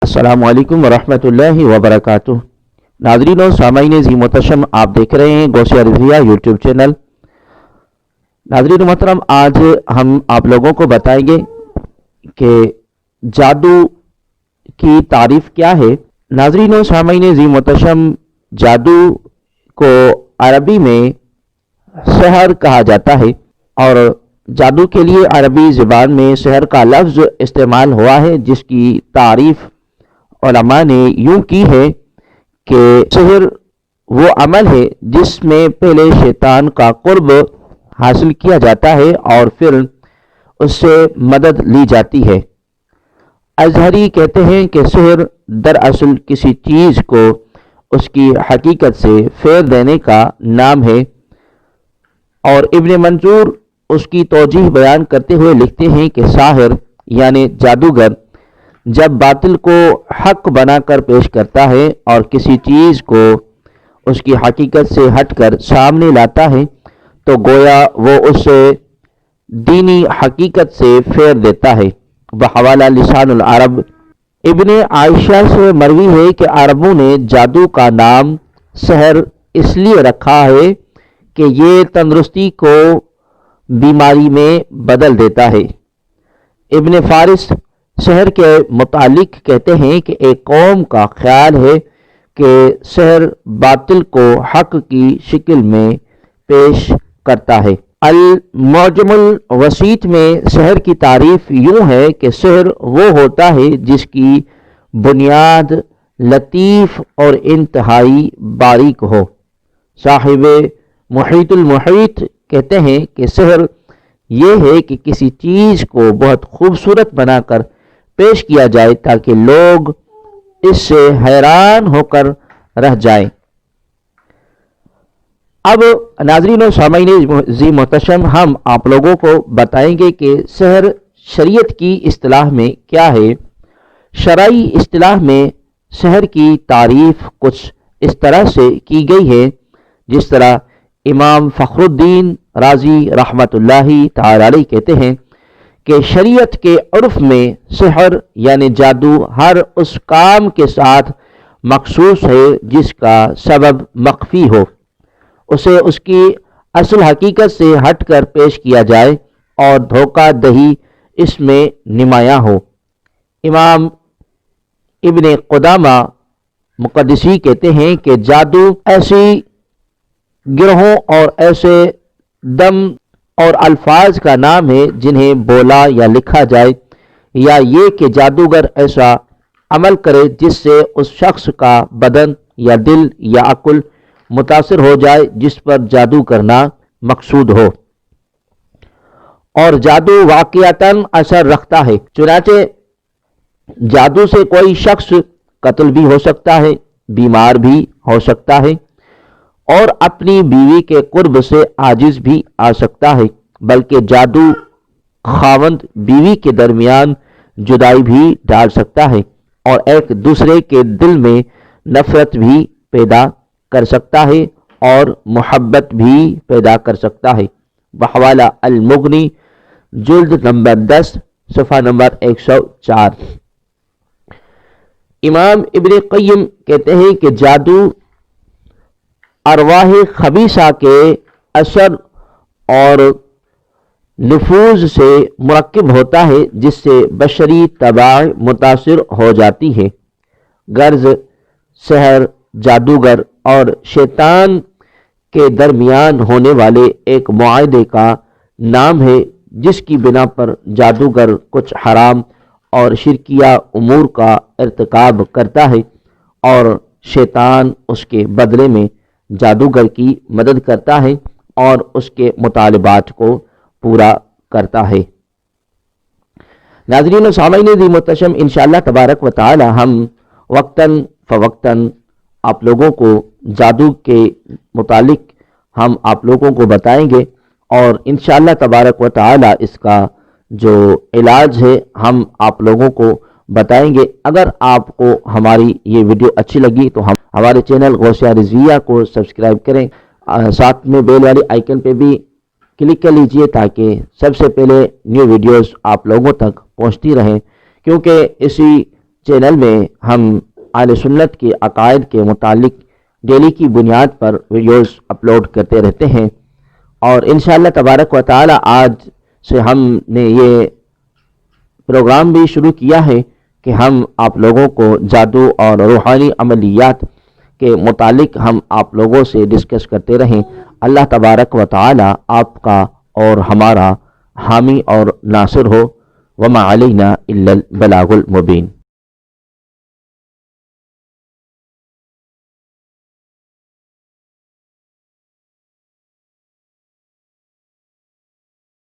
السلام علیکم ورحمۃ اللہ وبرکاتہ۔ ناظرین و سامعین عزیز محتشم، آپ دیکھ رہے ہیں غوثیہ رضویہ یوٹیوب چینل۔ ناظرین محترم، آج ہم آپ لوگوں کو بتائیں گے کہ جادو کی تعریف کیا ہے۔ ناظرین و سامعین عزیز محتشم، جادو کو عربی میں سحر کہا جاتا ہے، اور جادو کے لیے عربی زبان میں سحر کا لفظ استعمال ہوا ہے، جس کی تعریف علماء نے یوں کی ہے کہ سحر وہ عمل ہے جس میں پہلے شیطان کا قرب حاصل کیا جاتا ہے اور پھر اس سے مدد لی جاتی ہے۔ ازہری کہتے ہیں کہ سحر دراصل کسی چیز کو اس کی حقیقت سے پھیر دینے کا نام ہے، اور ابن منظور اس کی توجیہ بیان کرتے ہوئے لکھتے ہیں کہ ساحر یعنی جادوگر جب باطل کو حق بنا کر پیش کرتا ہے اور کسی چیز کو اس کی حقیقت سے ہٹ کر سامنے لاتا ہے تو گویا وہ اسے دینی حقیقت سے پھیر دیتا ہے۔ بحوالہ لسان العرب، ابن عائشہ سے مروی ہے کہ عربوں نے جادو کا نام سحر اس لیے رکھا ہے کہ یہ تندرستی کو بیماری میں بدل دیتا ہے۔ ابن فارس سحر کے متعلق کہتے ہیں کہ ایک قوم کا خیال ہے کہ سحر باطل کو حق کی شکل میں پیش کرتا ہے۔ المعجم الوسیط میں سحر کی تعریف یوں ہے کہ سحر وہ ہوتا ہے جس کی بنیاد لطیف اور انتہائی باریک ہو۔ صاحب محیط المحیط کہتے ہیں کہ سحر یہ ہے کہ کسی چیز کو بہت خوبصورت بنا کر پیش کیا جائے تاکہ لوگ اس سے حیران ہو کر رہ جائیں۔ اب ناظرین و سامعین عزیز محتشم، ہم آپ لوگوں کو بتائیں گے کہ سحر شریعت کی اصطلاح میں کیا ہے۔ شرعی اصطلاح میں سحر کی تعریف کچھ اس طرح سے کی گئی ہے جس طرح امام فخر الدین رازی رحمۃ اللہ تعالی علیہ کہتے ہیں کہ شریعت کے عرف میں سحر یعنی جادو ہر اس کام کے ساتھ مخصوص ہے جس کا سبب مخفی ہو، اسے اس کی اصل حقیقت سے ہٹ کر پیش کیا جائے اور دھوکہ دہی اس میں نمایاں ہو۔ امام ابن قدامہ مقدسی کہتے ہیں کہ جادو ایسی گروہوں اور ایسے دم اور الفاظ کا نام ہے جنہیں بولا یا لکھا جائے، یا یہ کہ جادوگر ایسا عمل کرے جس سے اس شخص کا بدن یا دل یا عقل متاثر ہو جائے جس پر جادو کرنا مقصود ہو، اور جادو واقعتاً اثر رکھتا ہے۔ چنانچہ جادو سے کوئی شخص قتل بھی ہو سکتا ہے، بیمار بھی ہو سکتا ہے، اور اپنی بیوی کے قرب سے عاجز بھی آ سکتا ہے، بلکہ جادو خاوند بیوی کے درمیان جدائی بھی ڈال سکتا ہے اور ایک دوسرے کے دل میں نفرت بھی پیدا کر سکتا ہے اور محبت بھی پیدا کر سکتا ہے۔ بحوالہ المغنی جلد نمبر 10 صفحہ نمبر 104۔ امام ابن قیم کہتے ہیں کہ جادو ارواح خبیثہ کے اثر اور نفوذ سے مرکب ہوتا ہے جس سے بشری طباع متاثر ہو جاتی ہے۔ غرض سحر جادوگر اور شیطان کے درمیان ہونے والے ایک معاہدے کا نام ہے جس کی بنا پر جادوگر کچھ حرام اور شرکیہ امور کا ارتکاب کرتا ہے اور شیطان اس کے بدلے میں جادوگر کی مدد کرتا ہے اور اس کے مطالبات کو پورا کرتا ہے۔ ناظرین و سامعین عزیز محتشم، انشاءاللہ تبارک و تعالی ہم وقتاً فوقتاً آپ لوگوں کو جادو کے متعلق ہم آپ لوگوں کو بتائیں گے، اور انشاءاللہ تبارک و تعالی اس کا جو علاج ہے ہم آپ لوگوں کو بتائیں گے۔ اگر آپ کو ہماری یہ ویڈیو اچھی لگی تو ہمارے چینل غوثیہ رضویہ کو سبسکرائب کریں، ساتھ میں بیل والی آئیکن پہ بھی کلک کر لیجئے تاکہ سب سے پہلے نیو ویڈیوز آپ لوگوں تک پہنچتی رہیں، کیونکہ اسی چینل میں ہم اہل سنت کے عقائد کے متعلق ڈیلی کی بنیاد پر ویڈیوز اپلوڈ کرتے رہتے ہیں، اور انشاءاللہ تبارک و تعالی آج سے ہم نے یہ پروگرام بھی شروع کیا ہے کہ ہم آپ لوگوں کو جادو اور روحانی عملیات کے متعلق ہم آپ لوگوں سے ڈسکس کرتے رہیں۔ اللہ تبارک و تعالی آپ کا اور ہمارا حامی اور ناصر ہو۔ وما علینا الا البلاغ المبین۔